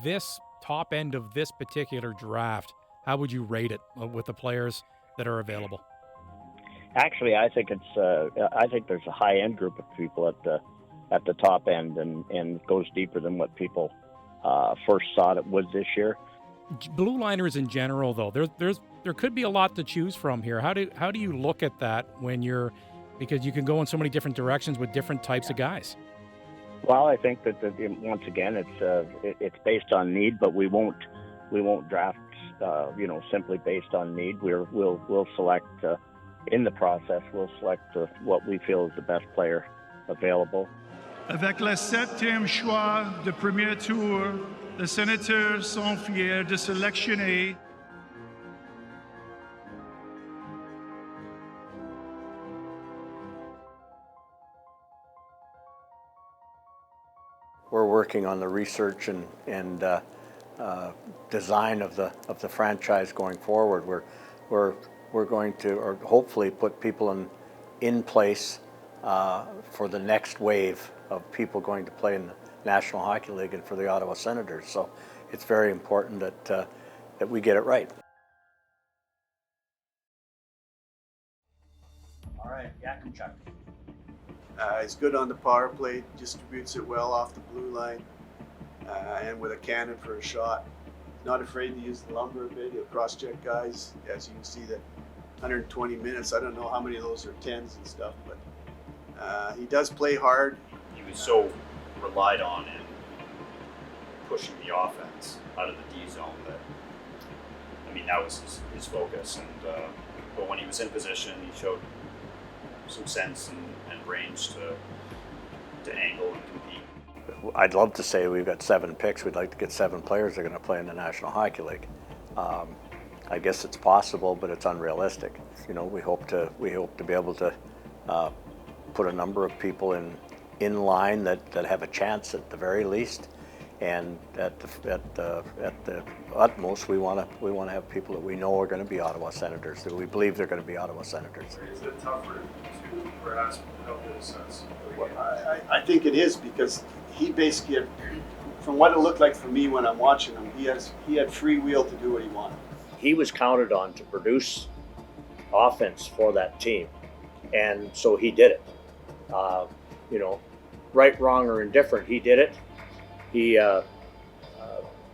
this top end of this particular draft, how would you rate it with the players that are available? Actually, I think I think there's a high-end group of people at the top end, and goes deeper than what people first thought it would this year. Blue liners in general, though, there could be a lot to choose from here. How do you look at that because you can go in so many different directions with different types of guys? Well, I think that once again it's based on need, but we won't draft simply based on need. We'll select in the process. We'll select what we feel is the best player available. Avec le 7e choix de premier tour, les Sénateurs sont fiers de sélectionner We're working on the research and design of the franchise going forward. We're going to, or hopefully, put people in place for the next wave of people going to play in the National Hockey League and for the Ottawa Senators. So it's very important that we get it right. All right, Yakemchuk. He's good on the power play, distributes it well off the blue line, and with a cannon for a shot. Not afraid to use the lumber a bit. He'll cross-check guys. As you can see, that 120 minutes, I don't know how many of those are 10s and stuff, but he does play hard. He was so relied on in pushing the offense out of the D zone that was his focus. And but when he was in position, he showed some sense and range to angle and compete. I'd love to say we've got 7 picks. We'd like to get 7 players that are going to play in the National Hockey League. I guess it's possible, but it's unrealistic. We hope to be able to put a number of people in line that have a chance at the very least, and at the utmost, we want to have people that we know are going to be Ottawa Senators, that we believe they're going to be Ottawa Senators. Is it tougher to perhaps help in a sense? Well, I think it is, because he basically had, from what it looked like for me when I'm watching him, he had free will to do what he wanted. He was counted on to produce offense for that team, and so he did it. Right, wrong, or indifferent, he did it. He,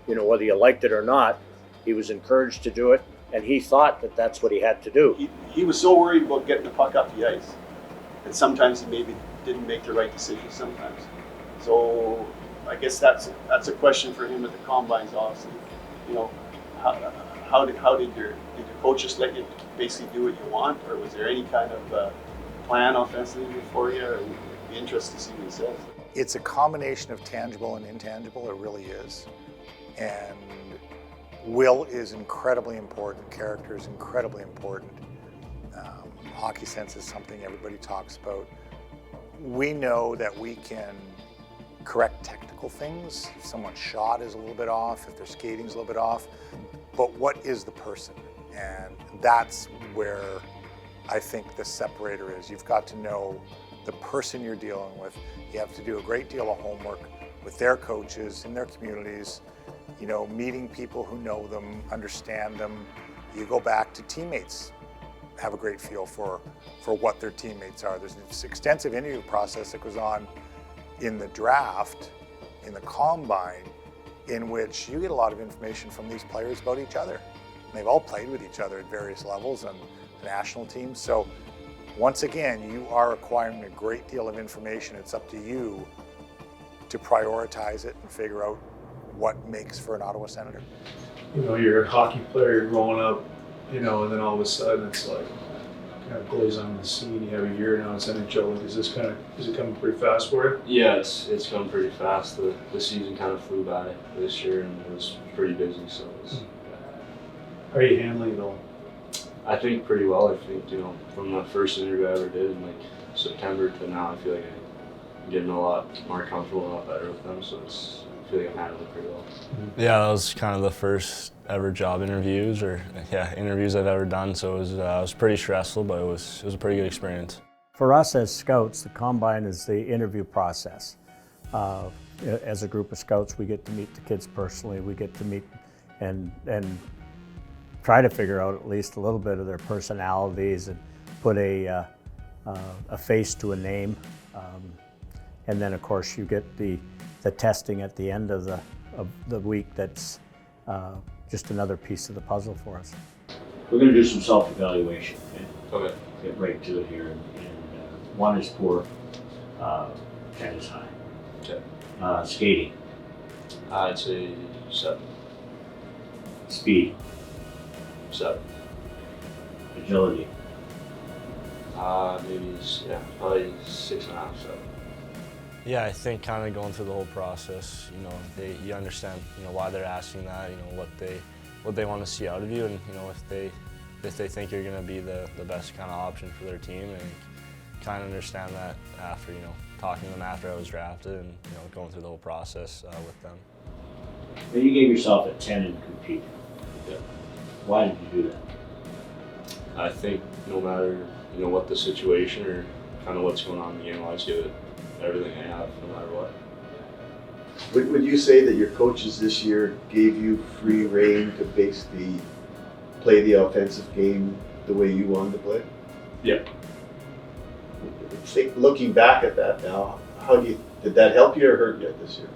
whether you liked it or not, he was encouraged to do it, and he thought that that's what he had to do. He was so worried about getting the puck up the ice, and sometimes he maybe didn't make the right decision sometimes. So I guess that's a question for him at the Combines, obviously. How did your coaches let you basically do what you want, or was there any kind of plan offensively for you? Or be interested to see what he says. It's a combination of tangible and intangible, it really is. And will is incredibly important, character is incredibly important. Hockey sense is something everybody talks about. We know that we can correct technical things, if someone's shot is a little bit off, if their skating's a little bit off, but what is the person? And that's where I think the separator is. You've got to know the person you're dealing with. You have to do a great deal of homework with their coaches in their communities, meeting people who know them, understand them. You go back to teammates, have a great feel for what their teammates are. There's an extensive interview process that goes on in the draft, in the Combine, in which you get a lot of information from these players about each other. And they've all played with each other at various levels on the national team. So once again, you are acquiring a great deal of information. It's up to you to prioritize it and figure out what makes for an Ottawa Senator. You're a hockey player growing up, and then all of a sudden it's like kind of plays on the scene. You have a year now in NHL. Is it coming pretty fast for you? Yeah, it's come pretty fast. The season kind of flew by this year, and it was pretty busy. So how are you handling it all? I think pretty well. I think from the first interview I ever did in September to now, I feel like I'm getting a lot more comfortable and a lot better with them. So I feel like I'm handling it pretty well. Yeah, that was kind of the first ever job interviews interviews I've ever done. So it was pretty stressful, but it was a pretty good experience. For us as scouts, the Combine is the interview process. as a group of scouts, we get to meet the kids personally. We get to meet and try to figure out at least a little bit of their personalities and put a face to a name. And then, of course, you get the testing at the end of the week. That's just another piece of the puzzle for us. We're going to do some self-evaluation. Okay. Get right to it here. And one is poor, 10 is high. Okay. Skating. I'd say 7. Speed. 7. Agility. Maybe, yeah, probably 6.5, 7. Yeah, I think kind of going through the whole process, you understand, why they're asking that, what they want to see out of you, and if they think you're going to be the best kind of option for their team, and kind of understand that after, talking to them after I was drafted, and going through the whole process with them. Now you gave yourself a 10 in compete. Yeah. Why did you do that? I think no matter what the situation or kind of what's going on in the game, I just give it everything I have, no matter what. Would you say that your coaches this year gave you free rein to basically play the offensive game the way you wanted to play? Yeah. Looking back at that now, did that help you or hurt you this year?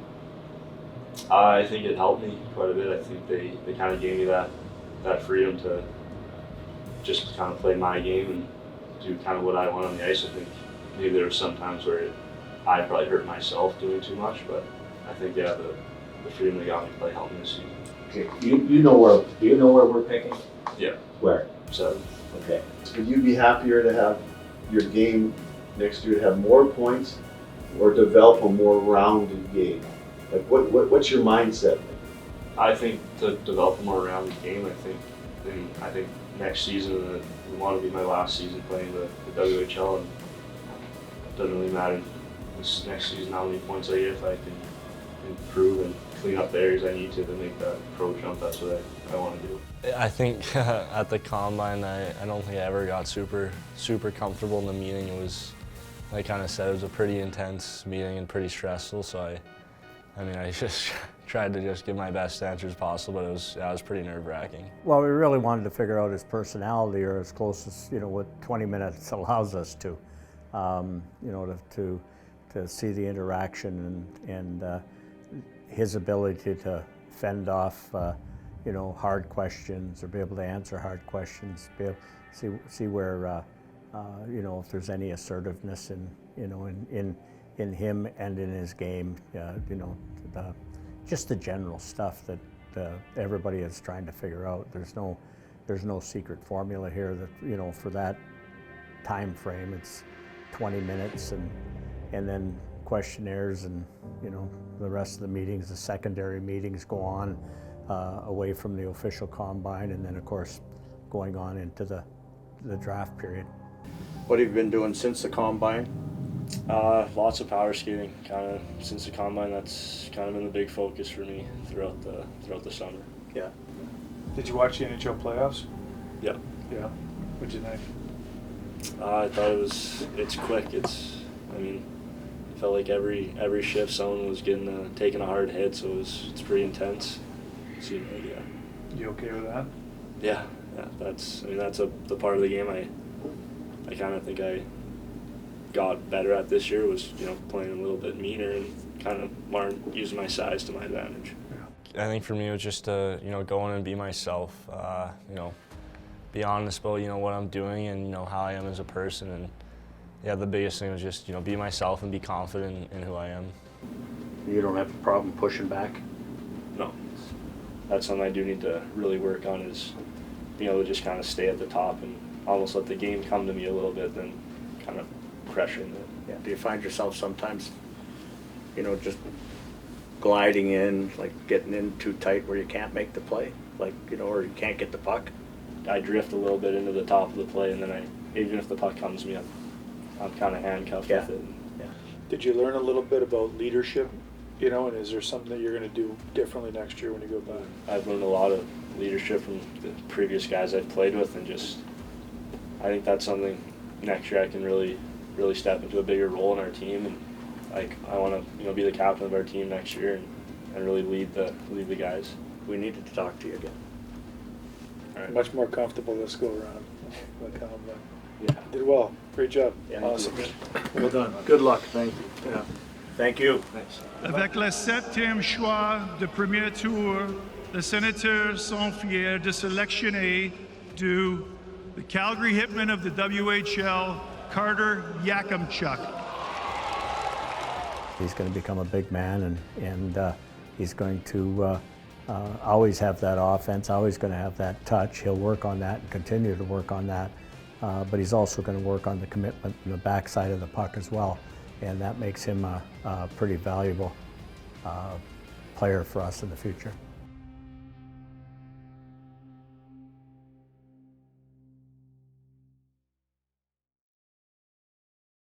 I think it helped me quite a bit. I think they kind of gave me that freedom to just kind of play my game and do kind of what I want on the ice. I think maybe there were some times where I probably hurt myself doing too much, but I think, yeah, the freedom they got me to play helped me this season. Okay. Do you know where we're picking? Yeah. Where? 7. Okay. Would you be happier to have your game next year to have more points or develop a more rounded game? Like what's your mindset? I think to develop a more rounded game, I think next season we want to be my last season playing the WHL, and it doesn't really matter this next season how many points I get. If I can improve and clean up the areas I need to make that pro jump, that's what I want to do. I think at the Combine, I don't think I ever got super comfortable in the meeting. It was, like I kind of said, it was a pretty intense meeting and pretty stressful, so I just tried to just give my best answers possible, but it was pretty nerve-wracking. Well, we really wanted to figure out his personality, or as close as what 20 minutes allows us to, to see the interaction and his ability to fend off, hard questions, or be able to answer hard questions, be able to see where, if there's any assertiveness in him and in his game, just the general stuff that everybody is trying to figure out. There's no secret formula here that, for that time frame, it's 20 minutes and then questionnaires and, the rest of the meetings, the secondary meetings go on away from the official combine, and then of course going on into the draft period. What have you been doing since the combine? Lots of power skating. Kind of since the Combine, that's kind of been the big focus for me throughout the summer. Yeah. Did you watch the NHL playoffs? Yeah. Yeah. What'd you think? I thought it's quick. I felt like every shift someone was getting taking a hard hit, so it's pretty intense. So, yeah. You okay with that? Yeah. That's the part of the game I kind of think I got better at this year was playing a little bit meaner and kind of using my size to my advantage. I think for me it was just to go in and be myself, be honest about what I'm doing and how I am as a person, and yeah, the biggest thing was just be myself and be confident in who I am. You don't have a problem pushing back? No, that's something I do need to really work on, is being able to just kind of stay at the top and almost let the game come to me a little bit, then kind of pressuring it. Yeah. Do you find yourself sometimes, just gliding in, like getting in too tight where you can't make the play, or you can't get the puck? I drift a little bit into the top of the play, and then even if the puck comes to me, I'm kind of handcuffed with it. Yeah. Did you learn a little bit about leadership, and is there something that you're going to do differently next year when you go back? I've learned a lot of leadership from the previous guys I've played with, and I think that's something next year I can really step into a bigger role in our team, and like I want to, you know, be the captain of our team next year and really lead the guys. We needed to talk to you again. All right. Much more comfortable this go around. The Combine. Yeah. Did well. Great job. Yeah, Awesome. Well done. Good luck. Thank you. Yeah. Thank you. Thanks. Avec le 7e choix de premier tour, les Senators sont fiers de sélectionner the Calgary Hitman of the WHL, Carter Yakemchuk. He's going to become a big man, and he's going to always have that offense, always going to have that touch. He'll work on that and continue to work on that, but he's also going to work on the commitment on the backside of the puck as well, and that makes him a pretty valuable player for us in the future.